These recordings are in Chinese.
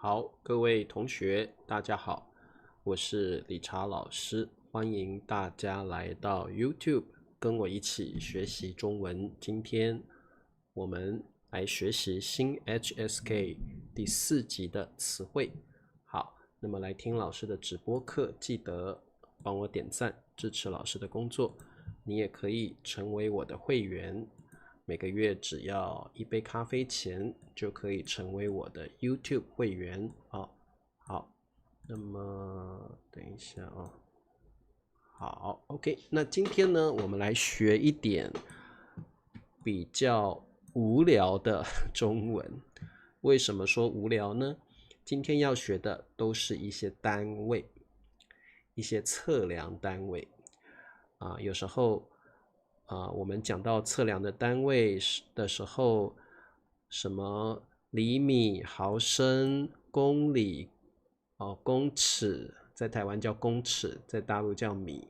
好，各位同学，大家好，我是理查老师，欢迎大家来到 YouTube 跟我一起学习中文。今天我们来学习新 HSK 第4集的词汇。好，那么来听老师的直播课，记得帮我点赞，支持老师的工作。你也可以成为我的会员。每个月只要1杯咖啡钱就可以成为我的 YouTube 会员好，那么等一下好 OK， 那今天呢我们来学一点比较无聊的中文。为什么说无聊呢？今天要学的都是一些单位，一些测量单位有时候我们讲到测量的单位的时候，什么厘米、毫升、公里、公尺，在台湾叫公尺，在大陆叫米。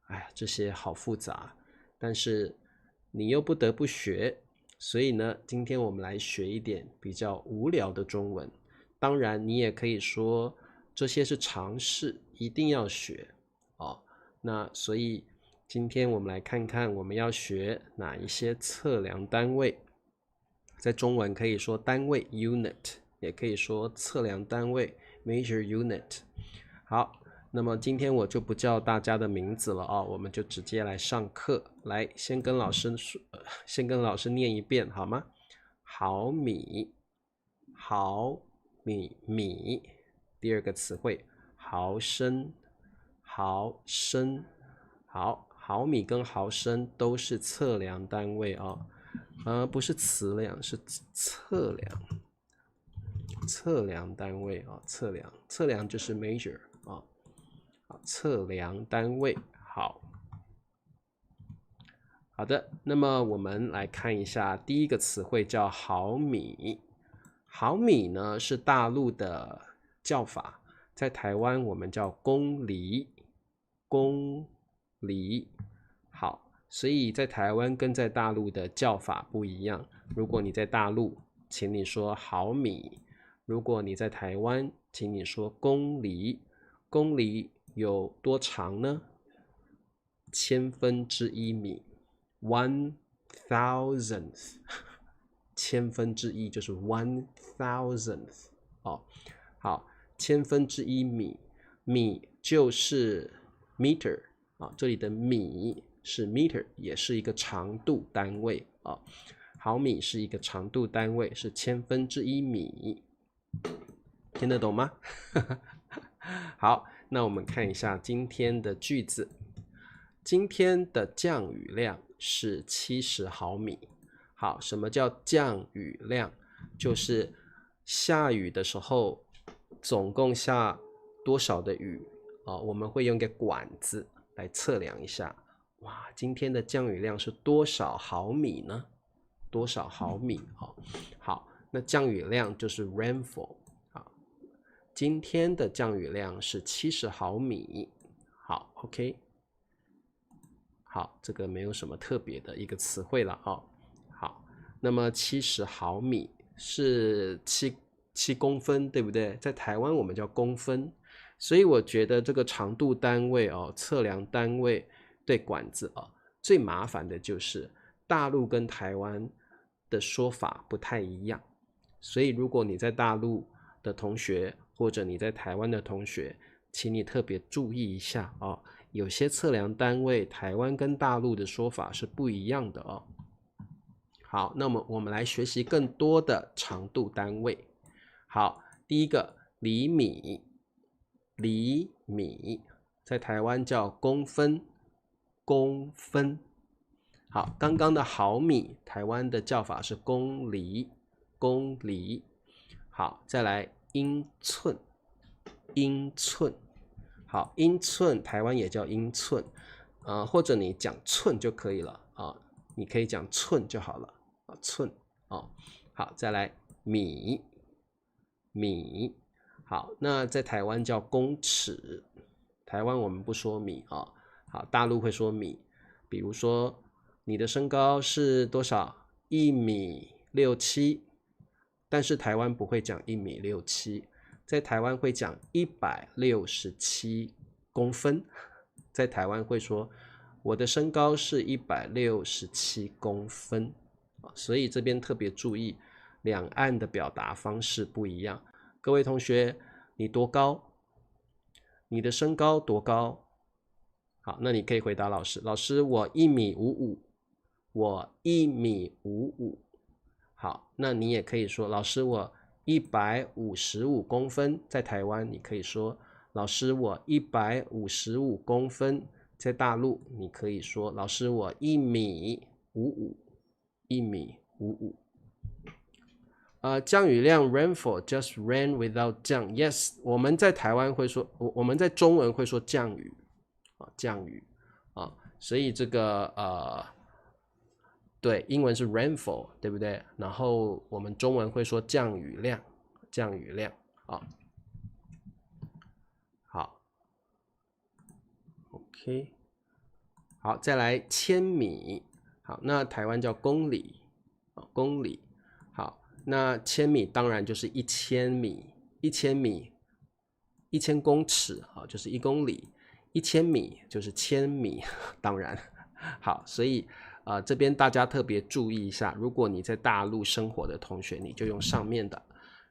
哎呀，这些好复杂，但是你又不得不学，所以呢，今天我们来学一点比较无聊的中文。当然，你也可以说这些是常识，一定要学那所以今天我们来看看我们要学哪一些测量单位。在中文可以说单位 unit， 也可以说测量单位 measure unit。 好，那么今天我就不叫大家的名字了我们就直接来上课。来，先跟老师念一遍好吗？毫米，毫米。第二个词汇毫升，毫升。好，毫米跟毫升都是测量单位不是词量，是测量单位测量就是 measure 测量单位。好的，那么我们来看一下第一个词汇叫毫米。毫米呢是大陆的叫法，在台湾我们叫公厘。好，所以在台湾跟在大陆的叫法不一样。如果你在大陆，请你说毫米；如果你在台湾，请你说公厘。公厘有多长呢1/1000米 ，1 thousandth， 1/1000就是 1 thousandth 好，1/1000米，米就是 meter 这里的米是 meter， 也是一个长度单位毫米是一个长度单位，是1/1000米，听得懂吗？好，那我们看一下今天的句子。今天的降雨量是70毫米。好，什么叫降雨量？就是下雨的时候总共下多少的雨我们会用个管子来测量一下。哇，今天的降雨量是多少毫米呢？多少毫米好，那降雨量就是 rainfall。今天的降雨量是70毫米。好 ，OK。好，这个没有什么特别的一个词汇了好，那么70毫米是7公分，对不对？在台湾我们叫公分，所以我觉得这个长度单位测量单位对管子最麻烦的就是大陆跟台湾的说法不太一样，所以如果你在大陆的同学或者你在台湾的同学，请你特别注意一下有些测量单位台湾跟大陆的说法是不一样的好，那么我们来学习更多的长度单位。好，第一个厘米，厘米在台湾叫公分，公分。好，刚刚的毫米台湾的叫法是公厘，公厘。好，再来英寸，英寸。好，英寸台湾也叫英寸或者你讲寸就可以了你可以讲寸就好了寸好，再来米，米。好，那在台湾叫公尺，台湾我们不说米好，大陆会说米。比如说你的身高是多少？1.67米，但是台湾不会讲1.67米，在台湾会讲167公分，在台湾会说我的身高是167公分，所以这边特别注意两岸的表达方式不一样。各位同学，你多高？你的身高多高？好，那你可以回答老师，老师我1.55米，我1.55米。好，那你也可以说，老师我155公分，在台湾你可以说，老师我155公分，在大陆你可以说，老师我1.55米，1.55米。降雨量 rainfall just rain without 降 ，yes， 我们在台湾会说，我们在中文会说降雨降雨所以这个对，英文是 rainfall， 对不对？然后我们中文会说降雨量，降雨量好 ，OK， 好，再来千米，好，那台湾叫公里，公里，好，那千米当然就是1000米，1000米，1000公尺就是1公里，1000米就是1000米，当然好，所以这边大家特别注意一下，如果你在大陆生活的同学，你就用上面的；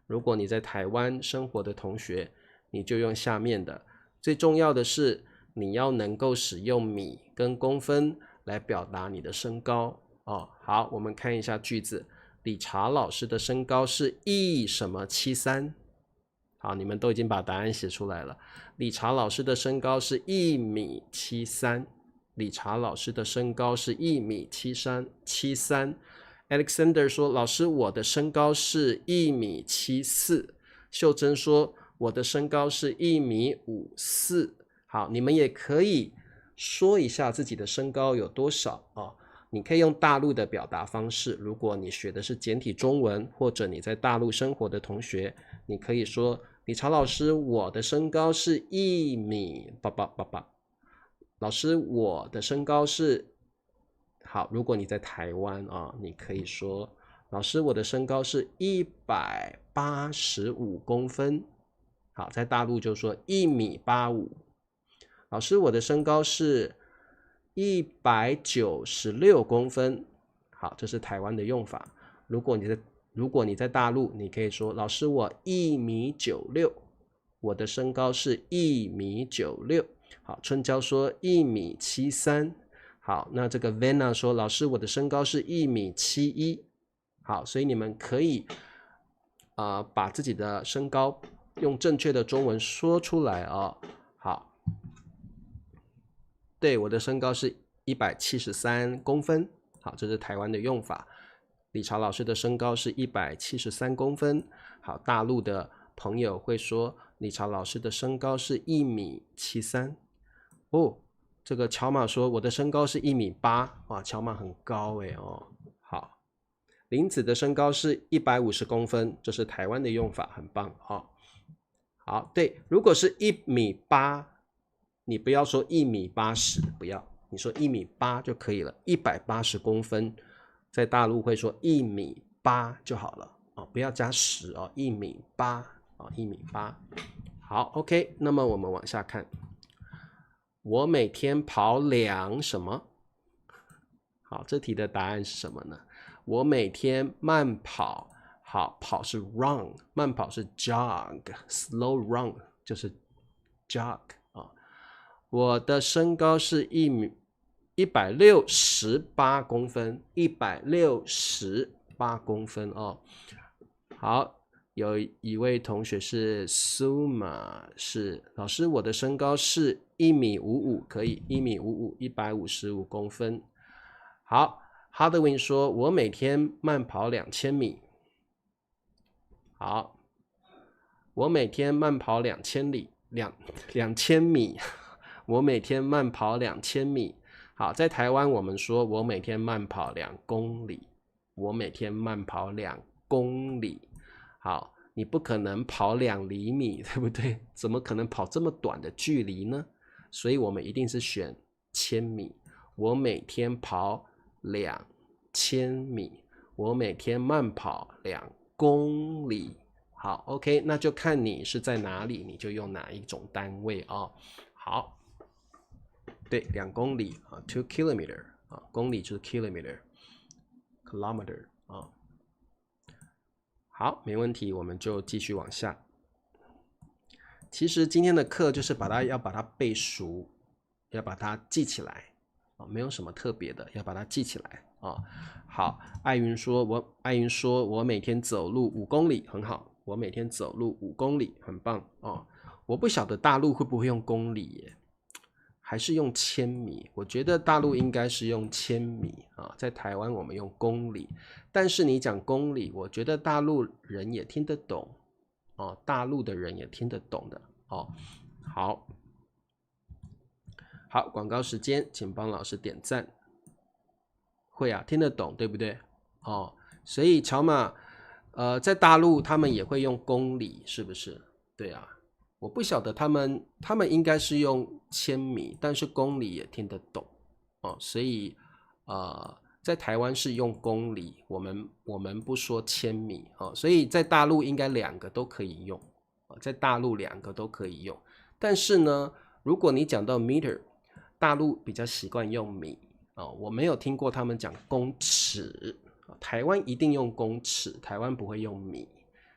如果你在台湾生活的同学，你就用下面的。最重要的是，你要能够使用米跟公分来表达你的身高好，我们看一下句子，理查老师的身高是什么73？好，你们都已经把答案写出来了。理查老师的身高是1.73米。理查老师的身高是1.73米。Alexander 说：“老师，我的身高是1.74米。”秀珍说：“我的身高是1.54米。”好，你们也可以说一下自己的身高有多少你可以用大陆的表达方式，如果你学的是简体中文，或者你在大陆生活的同学，你可以说：“理查老师，我的身高是1.88米。”老师，我的身高是……好，如果你在台湾你可以说，老师，我的身高是185公分。好，在大陆就说1.85米。老师，我的身高是196公分。好，这是台湾的用法。如果你在大陆，你可以说，老师，我1.96米。我的身高是1.96米。好，春娇说1.73米。好，那这个 Vanna 说，老师，我的身高是1.71米。好，所以你们可以把自己的身高用正确的中文说出来好，对，我的身高是173公分。好，这是台湾的用法。理查老师的身高是173公分。好，大陆的朋友会说，理查老师的身高是1.73米。这个乔玛说我的身高是1.8米。哇，乔玛很高好，林子的身高是150公分，这是台湾的用法，很棒好，对，如果是1.8米，你不要说1.80米，不要，你说1.8米就可以了。180公分，在大陆会说1.8米就好了不要加101.8米1.8米。好 ，OK， 那么我们往下看。我每天跑什么？好，这题的答案是什么呢？我每天慢跑。好，跑是 run， 慢跑是 jog，slow run 就是 jog 我的身高是168公分，168公分好。有一位同学是 Suma， 是老师，我的身高是1.55米，可以1.55米，155公分。好 ，Hardwin 说，我每天慢跑2000米。好，我每天慢跑2000米，我每天慢跑2000米。好，在台湾我们说我每天慢跑2公里，我每天慢跑2公里。好，你不可能跑2厘米，对不对？怎么可能跑这么短的距离呢？所以我们一定是选千米。我每天跑2000米，我每天慢跑2公里。好 ，OK， 那就看你是在哪里，你就用哪一种单位啊。好，对，2公里啊 ，2 kilometer 啊，公里就是 kilometer 啊。好，没问题，我们就继续往下。其实今天的课就是要把它背熟，要把它记起来啊，没有什么特别的，要把它记起来啊。好，艾云说我每天走路5公里，很好，我每天走路5公里，很棒哦。我不晓得大陆会不会用公里耶，还是用千米？我觉得大陆应该是用千米啊，在台湾我们用公里，但是你讲公里，我觉得大陆人也听得懂哦，大陆的人也听得懂的哦。好，广告时间，请帮老师点赞。会啊，听得懂，对不对？哦，所以乔马，在大陆他们也会用公里，是不是？对啊，我不晓得他们应该是用千米，但是公里也听得懂哦，所以在台湾是用公里，我们不说千米哦，所以在大陆应该2个都可以用，在大陆2个都可以用，但是呢，如果你讲到 meter， 大陆比较习惯用米。我没有听过他们讲公尺，台湾一定用公尺，台湾不会用米，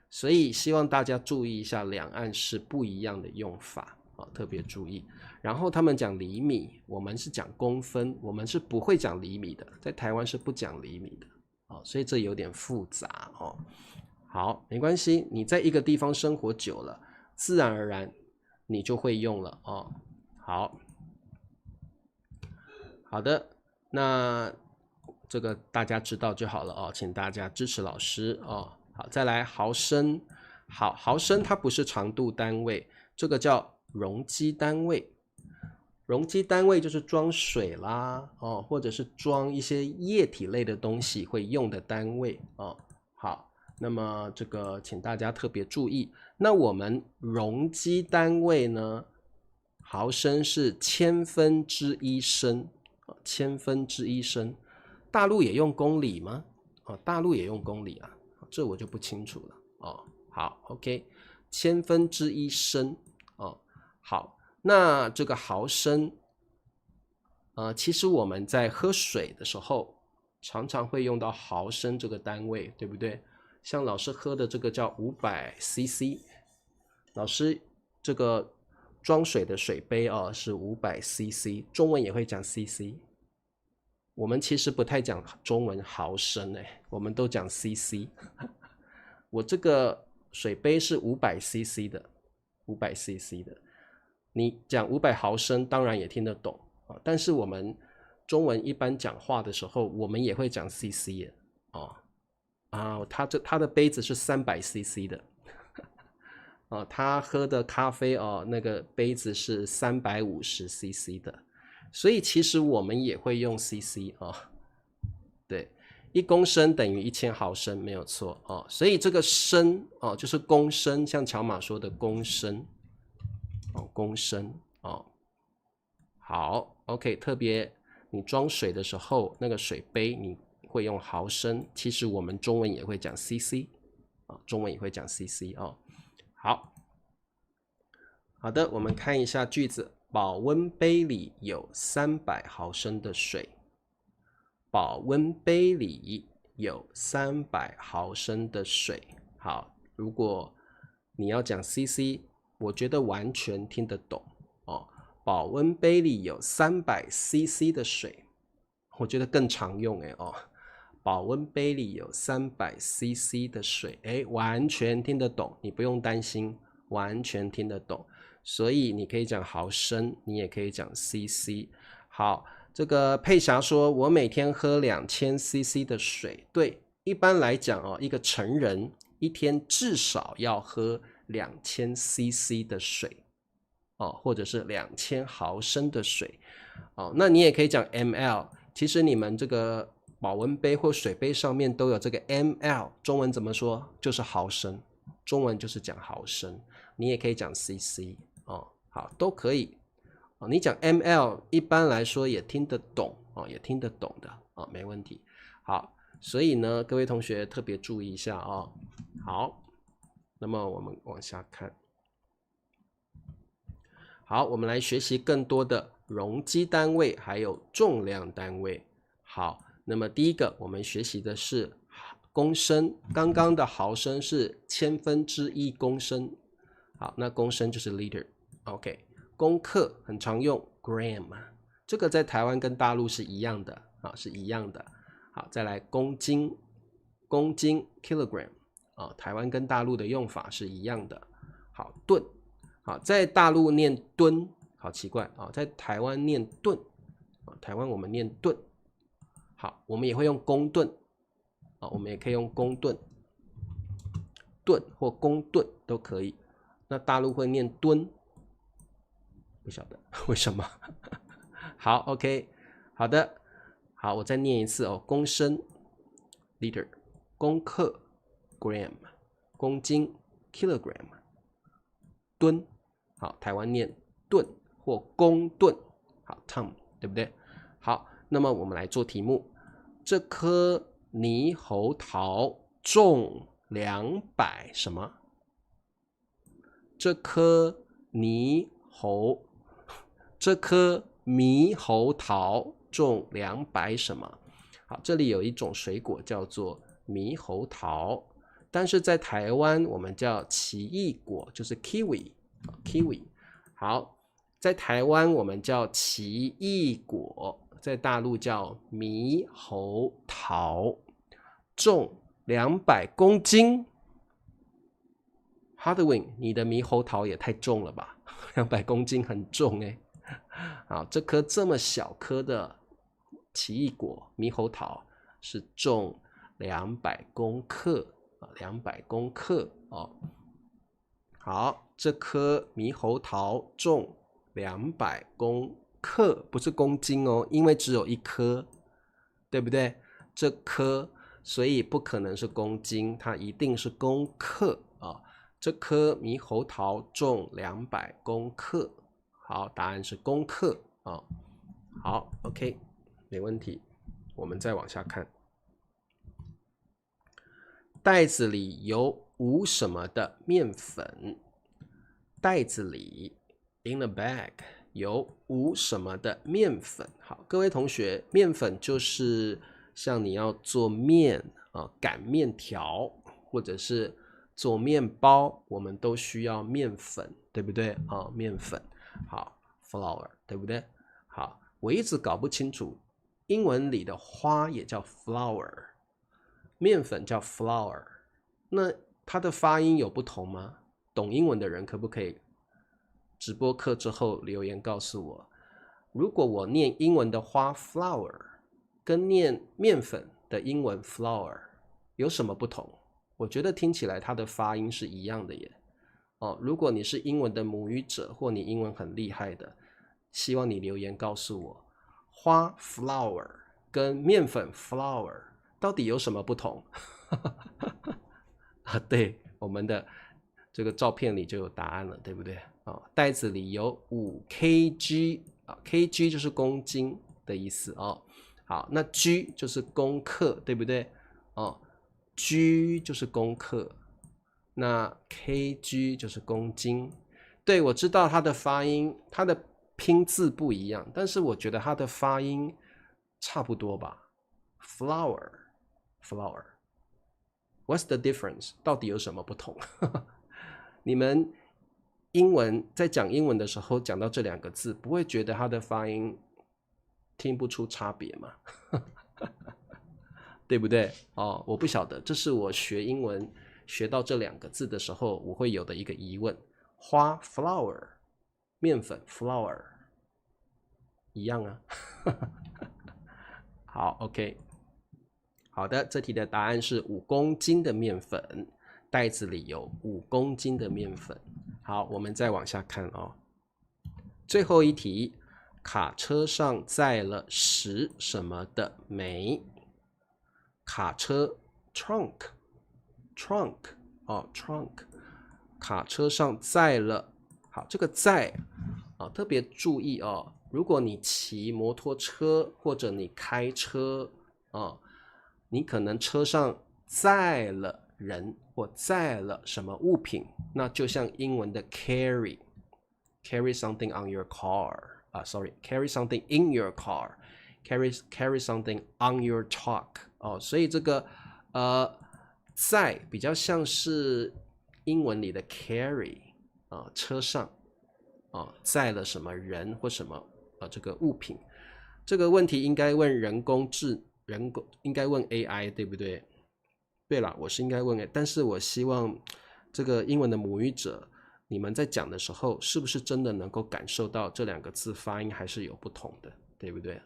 所以希望大家注意一下，两岸是不一样的用法，特别注意。然后他们讲厘米，我们是讲公分，我们是不会讲厘米的，在台湾是不讲厘米的，所以这有点复杂哦。好，没关系，你在一个地方生活久了，自然而然你就会用了哦。好的。那这个大家知道就好了哦，请大家支持老师哦。好，再来毫升，好，毫升它不是长度单位，这个叫容积单位。容积单位就是装水啦，哦，或者是装一些液体类的东西会用的单位哦。好，那么这个请大家特别注意。那我们容积单位呢，毫升是1/1000升。1/1000升，大陆也用公里吗？大陆也用公里啊，这我就不清楚了哦。好 ，OK， 1/1000升哦。好，那这个毫升，其实我们在喝水的时候，常常会用到毫升这个单位，对不对？像老师喝的这个叫500cc， 老师这个装水的水杯是500cc， 中文也会讲 cc。我们其实不太讲中文毫升我们都讲 cc。我这个水杯是500cc 的，500cc 的。你讲500毫升，当然也听得懂但是我们中文一般讲话的时候，我们也会讲 cc 他的杯子是300cc 的。他喝的咖啡那个杯子是350cc 的，所以其实我们也会用 cc 对，1公升等于1000毫升，没有错所以这个升就是公升，像乔马说的公升公升好 ，OK， 特别你装水的时候，那个水杯你会用毫升，其实我们中文也会讲 cc 中文也会讲 cc 好的，我们看一下句子。保温杯里有300毫升的水。保温杯里有300毫升的水。好，如果你要讲 cc， 我觉得完全听得懂保温杯里有300cc 的水，我觉得更常用保温杯里有300cc 的水，完全听得懂，你不用担心，完全听得懂。所以你可以讲毫升，你也可以讲 cc。好，这个佩霞说，我每天喝2000cc 的水。对，一般来讲一个成人一天至少要喝2000cc 的水或者是2000毫升的水那你也可以讲 ml。其实你们这个保温杯或水杯上面都有这个 ml， 中文怎么说？就是毫升，中文就是讲毫升。你也可以讲 cc好，都可以你讲 ml 一般来说也听得懂也听得懂的没问题。好，所以呢，各位同学特别注意一下好，那么我们往下看。好，我们来学习更多的容积单位还有重量单位。好，那么第一个我们学习的是公升，刚刚的毫升是1/1000公升。好，那公升就是 liter。OK， 公克很常用 gram， 这个在台湾跟大陆是一样的啊，是一样的。好，再来公斤，公斤 kilogram 啊，台湾跟大陆的用法是一样的。好，吨，好，在大陆念吨，好奇怪啊，在台湾念吨，台湾我们念吨。好，我们也会用公吨，我们也可以用公吨，吨或公吨都可以。那大陆会念吨，不晓得为什么。好 ，OK， 好的，好，我再念一次哦，公升 liter， 公克 gram， 公斤 kilogram， 吨，好，台湾念吨或公吨，好 ton， 对不对？好，那么我们来做题目，这颗猕猴桃重200什么？这颗猕猴桃重200什么？好，这里有一种水果叫做猕猴桃，但是在台湾我们叫奇异果，就是 kiwi。好，在台湾我们叫奇异果，在大陆叫猕猴桃，重200公斤。Hardwin， 你的猕猴桃也太重了吧？200公斤很重哎。好，这颗这么小颗的奇异果猕猴桃是重200公克，200公克哦。好，这颗猕猴桃重200公克，不是公斤哦，因为只有一颗，对不对？这颗，所以不可能是公斤，它一定是公克啊。这颗猕猴桃重200公克，好，答案是公克啊。好 ，OK， 没问题。我们再往下看，袋子里有5什么的面粉？袋子里 in a bag 有5什么的面粉？好，各位同学，面粉就是像你要做面擀面条，或者是做面包，我们都需要面粉，对不对面粉，好 flour， 对不对？好，我一直搞不清楚，英文里的花也叫 flour， 面粉叫 flour， 那它的发音有不同吗？懂英文的人可不可以直播课之后留言告诉我，如果我念英文的花 flower 跟念面粉的英文 flour 有什么不同？我觉得听起来它的发音是一样的耶。如果你是英文的母语者，或你英文很厉害的，希望你留言告诉我，花 flour 跟面粉 flour 到底有什么不同？对，我们的这个照片里就有答案了，对不对？袋子里有5 kg，kg 就是公斤的意思好，那 g 就是公克，对不对？g 就是公克，那 kg 就是公斤。对，我知道它的发音，它的拼字不一样，但是我觉得它的发音差不多吧。flour，What's the difference？ 到底有什么不同？你们英文在讲英文的时候讲到这2个字，不会觉得它的发音听不出差别吗？对不对？我不晓得，这是我学英文学到这2个字的时候我会有的一个疑问。花 flour， 面粉 flour， 一样啊。好 OK， 好的，这题的答案是5公斤的面粉，袋子里有5公斤的面粉。好，我们再往下看最后一题，卡车上载了10什么的煤？卡车 trunk， 卡车上载了，好，这个载特别注意如果你骑摩托车或者你开车你可能车上载了人，或载了什么物品，那就像英文的 carry something on your car carry something in your car carry something on your truck 所以这个载比较像是英文里的 carry 车上载了什么人或什么这个物品。这个问题应该问应该问 AI 对不对？对了，我是应该问 AI， 但是我希望这个英文的母语者，你们在讲的时候，是不是真的能够感受到这两个字发音还是有不同的，对不对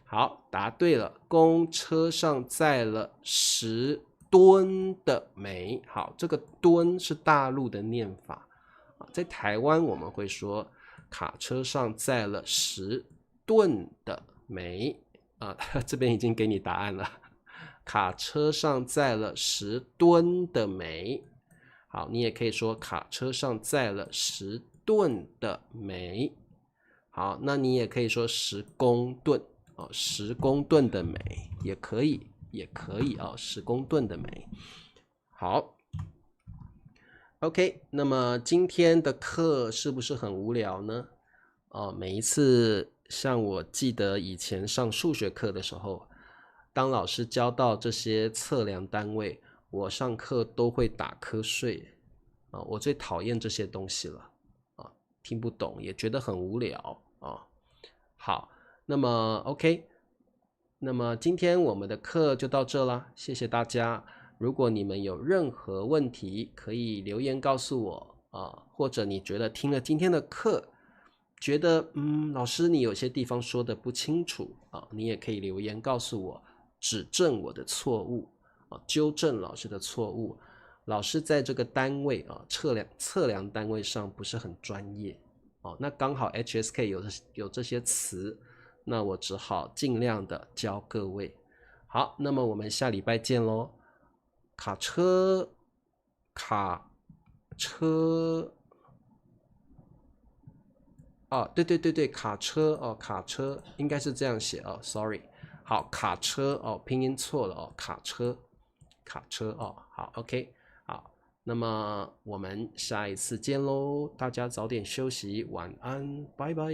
好，答对了，公车上载了10吨的煤。好，这个吨是大陆的念法在台湾我们会说卡车上载了10吨的煤这边已经给你答案了，卡车上载了10吨的煤。好，你也可以说卡车上载了10吨的煤。好，那你也可以说10公吨10公吨的煤也可以10公吨的煤。好 OK， 那么今天的课是不是很无聊呢？每一次像我记得以前上数学课的时候，当老师教到这些测量单位，我上课都会打瞌睡我最讨厌这些东西了听不懂也觉得很无聊好，那么 OK， 那么今天我们的课就到这啦，谢谢大家。如果你们有任何问题，可以留言告诉我或者你觉得听了今天的课，觉得老师你有些地方说的不清楚你也可以留言告诉我，指正我的错误纠正老师的错误。老师在这个单位测量单位上不是很专业那刚好 HSK 有这些词，那我只好尽量的教各位。好，那么我们下礼拜见咯。卡车对，卡车卡车应该是这样写sorry。好，卡车拼音错了卡车好 OK， 好，那么我们下一次见咯，大家早点休息，晚安，拜拜。